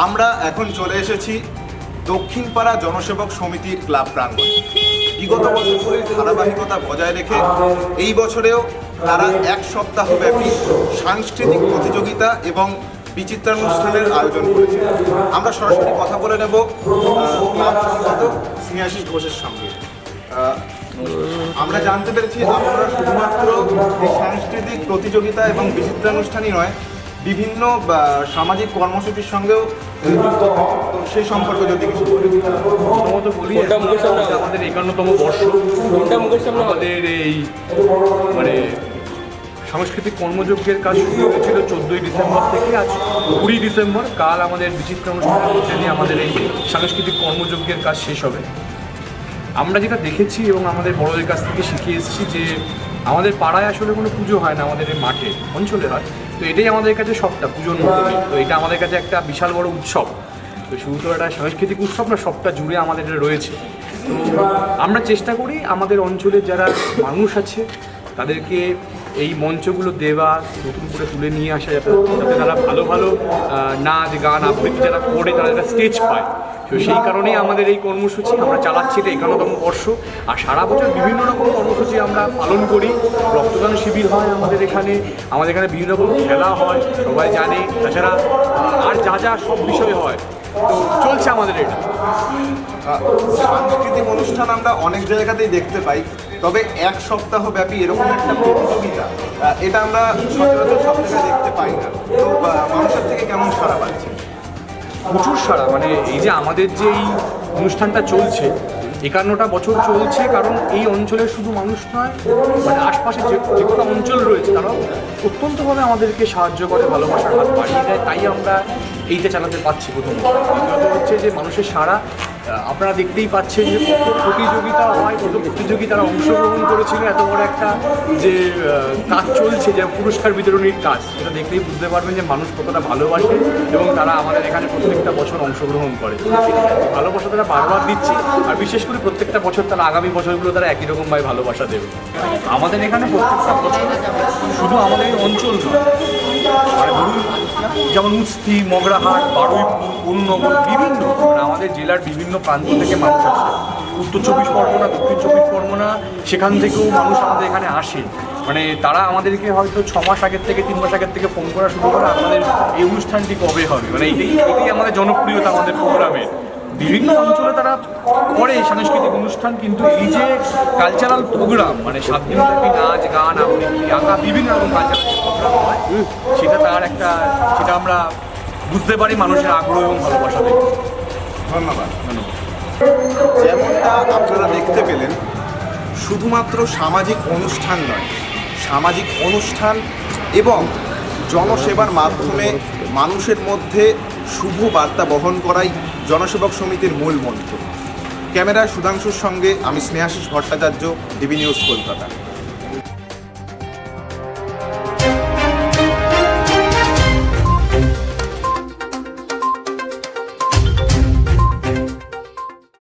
আমরা এখন চলে এসেছি দক্ষিণপাড়া জনসেবক সমিতির ক্লাব প্রাঙ্গণে। বিগত বছরের ধারাবাহিকতা বজায় রেখে এই বছরেও তারা এক সপ্তাহব্যাপী সাংস্কৃতিক প্রতিযোগিতা এবং বিচিত্রানুষ্ঠানের আয়োজন করেছে। আমরা সরাসরি কথা বলে নেব ক্লাব সম্পাদক স্নেহাশিস ঘোষের সঙ্গে। আমরা জানতে পেরেছি আপনারা শুধুমাত্র এই সাংস্কৃতিক প্রতিযোগিতা এবং বিচিত্রানুষ্ঠানই নয়, বিভিন্ন সামাজিক কর্মসূচির সঙ্গেও সেই সম্পর্কে যদি কিছু প্রথমত বলি, আমাদের 51তম বর্ষ। আমাদের এই সাংস্কৃতিক কর্মযজ্ঞের কাজ শুরু হয়েছিল 14ই ডিসেম্বর থেকে। আজ 20 ডিসেম্বর, কাল আমাদের বিচিত্র অনুষ্ঠানের মধ্যে দিয়ে আমাদের এই সাংস্কৃতিক কর্মযজ্ঞের কাজ শেষ হবে। আমরা যেটা দেখেছি এবং আমাদের বড়দের কাছ থেকে শিখে এসেছি যে আমাদের পাড়ায় আসলে কোনো পুজো হয় না, আমাদের এই মাঠে অঞ্চলে হয়। তো এটাই আমাদের কাছে সবটা পুজোর মধ্যে। তো এটা আমাদের কাছে একটা বিশাল বড় উৎসব। তো শুধু তো একটা সাংস্কৃতিক উৎসব না, সবটা জুড়ে আমাদের এটা রয়েছে। তো আমরা চেষ্টা করি আমাদের অঞ্চলের যারা মানুষ আছে তাদেরকে এই মঞ্চগুলো দেওয়া, নতুন করে তুলে নিয়ে আসা, যাতে তারা ভালো ভালো নাচ গান আবৃত্তি যারা করে তারা একটা স্টেজ পায়। তো সেই কারণেই আমাদের এই কর্মসূচি আমরা চালাচ্ছি। এটা 51তম বর্ষ। আর সারা বছর বিভিন্ন রকম কর্মসূচি আমরা পালন করি। রক্তদান শিবির হয় আমাদের এখানে বিভিন্ন রকম খেলা হয়, সবাই জানে। তাছাড়া আর যা সব বিষয় হয়, তো চলছে আমাদের এটা। সাংস্কৃতিক অনুষ্ঠান আমরা অনেক জায়গাতেই দেখতে পাই, তবে এক সপ্তাহ ব্যাপী এরকম একটা প্রতিযোগিতা এটা আমরা সচরাচর সব জায়গায় দেখতে পাই না। তো মানুষের থেকে কেমন সাড়া পাচ্ছে? প্রচুর সাড়া। এই যে আমাদের যে এই অনুষ্ঠানটা চলছে 51টা বছর চলছে, কারণ এই অঞ্চলের শুধু মানুষ নয়, আশপাশে যে কোনো অঞ্চল রয়েছে তারাও অত্যন্তভাবে আমাদেরকে সাহায্য করে, ভালোবাসার হাত বাড়িয়ে দেয়। তাই আমরা এইটা চালাতে পারছি। প্রথমত হচ্ছে যে মানুষের সাড়া আপনারা দেখতেই পাচ্ছেন যে কত প্রতিযোগিতা হয়, কত প্রতিযোগিতারা অংশগ্রহণ করেছিল। এত বড় একটা যে কাজ চলছে, যে পুরস্কার বিতরণীর কাজ, সেটা দেখলেই বুঝতে পারবেন যে মানুষ কতটা ভালোবাসে এবং তারা আমাদের এখানে প্রত্যেকটা বছর অংশগ্রহণ করে। ভালোবাসা তারা বারবার দিচ্ছে, আর বিশেষ করে প্রত্যেকটা বছর তারা আগামী বছরগুলো তারা একই রকমভাবে ভালোবাসা দেবে। আমাদের এখানে প্রত্যেকটা বছর শুধু আমাদের এই অঞ্চল নয়, ধরুন যেমন মুস্তি, মগরাহাট, বারুইপুর, কোন্নগর, বিভিন্ন আমাদের জেলার বিভিন্ন প্রান্ত থেকে মানুষ আসে। উত্তর 24 পরগনা, দক্ষিণ 24 পরগনা, সেখান থেকেও মানুষ আমাদের এখানে আসে। তারা আমাদেরকে হয়তো 6 মাস আগের থেকে 3 মাস আগের থেকে ফোন করা শুরু করে আমাদের এই অনুষ্ঠানটি কবে হবে। এটাই আমাদের জনপ্রিয়তা আমাদের প্রোগ্রামের। বিভিন্ন অঞ্চলে তারা করে সাংস্কৃতিক অনুষ্ঠান, কিন্তু এই যে কালচারাল প্রোগ্রাম 7 দিনব্যাপী নাচ গান আবৃত্তি আঁকা বিভিন্ন রকম কালচারাল প্রোগ্রাম হয়, সেটা আমরা বুঝতে পারি মানুষের আগ্রহ এবং ভালোবাসা দেখে। ধন্যবাদ। যেমনটা আপনারা দেখতে পেলেন, শুধুমাত্র সামাজিক অনুষ্ঠান নয়, সামাজিক অনুষ্ঠান এবং জনসেবার মাধ্যমে মানুষের মধ্যে শুভ বার্তা বহন করাই জনসেবক সমিতির মূল মন্ত্র। ক্যামেরায় সুধাংশুর সঙ্গে আমি স্নেহাশিস ভট্টাচার্য, ডিবি নিউজ কলকাতা।